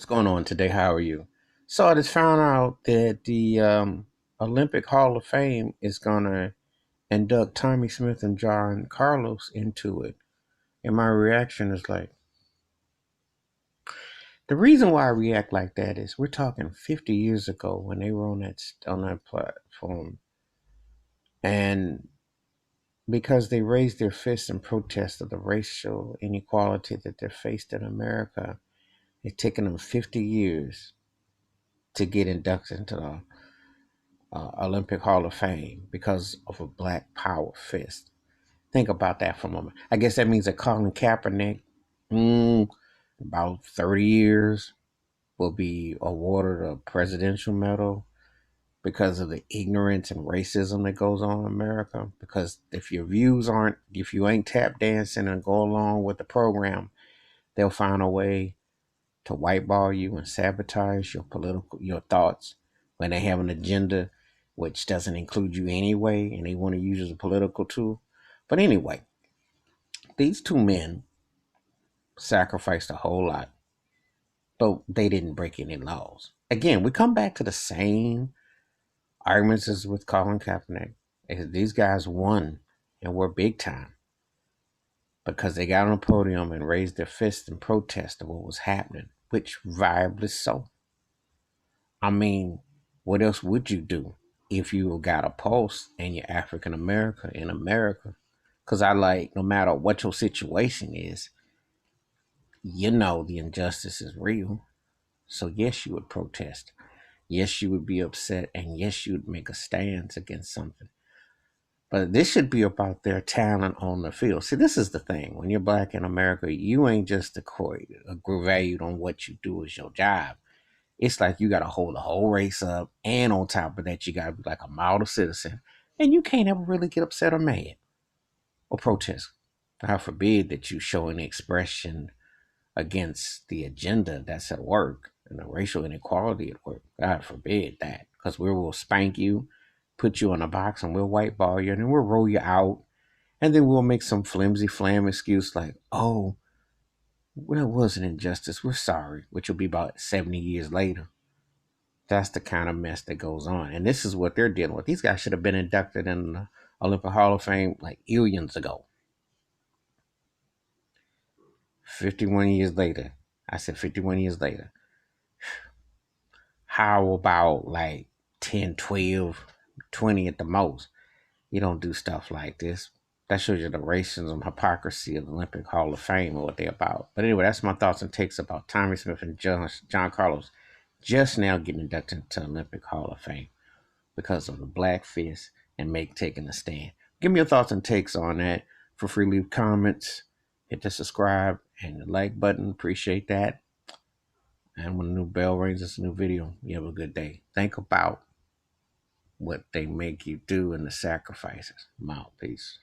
What's going on today? How are you? So I just found out that the Olympic Hall of Fame is going to induct Tommy Smith and John Carlos into it. And my reaction is like, the reason why I react like that is we're talking 50 years ago when they were on that platform. And because they raised their fists in protest of the racial inequality that they faced in America, it's taken them 50 years to get inducted into the Olympic Hall of Fame because of a black power fist. Think about that for a moment. I guess that means that Colin Kaepernick, mm, about 30 years, will be awarded a presidential medal because of the ignorance and racism that goes on in America. Because if you ain't tap dancing and go along with the program, they'll find a way to whiteball you and sabotage your thoughts when they have an agenda which doesn't include you anyway and they want to use it as a political tool. But anyway, these two men sacrificed a whole lot, but they didn't break any laws. Again, we come back to the same arguments as with Colin Kaepernick. These guys won and were big time because they got on a podium and raised their fists in protest of what was happening, which viably so. I mean, what else would you do if you got a pulse and you're African American in America? Because no matter what your situation is, you know the injustice is real. So, yes, you would protest. Yes, you would be upset. And yes, you would make a stance against something. But this should be about their talent on the field. See, this is the thing. When you're black in America, you ain't just valued on what you do as your job. It's like you got to hold the whole race up. And on top of that, you got to be like a model citizen. And you can't ever really get upset or mad or protest. God forbid that you show any expression against the agenda that's at work and the racial inequality at work. God forbid that. Because we will spank you, put you in a box, and we'll whiteball you, and then we'll roll you out. And then we'll make some flimsy flam excuse like, oh, well, it was an injustice. We're sorry, which will be about 70 years later. That's the kind of mess that goes on. And this is what they're dealing with. These guys should have been inducted in the Olympic Hall of Fame like eons ago. 51 years later. I said 51 years later. How about like 10, 12, 20 at the most? You don't do stuff like this. That shows you the racism, hypocrisy of the Olympic Hall of Fame and what they're about. But anyway, that's my thoughts and takes about Tommy Smith and John Carlos just now getting inducted into the Olympic Hall of Fame because of the black fist and taking a stand. Give me your thoughts and takes on that. For free, leave comments, hit the subscribe and the like button. Appreciate that. And when the new bell rings, it's a new video. You have a good day. Think about what they make you do and the sacrifices. I'm out. Peace.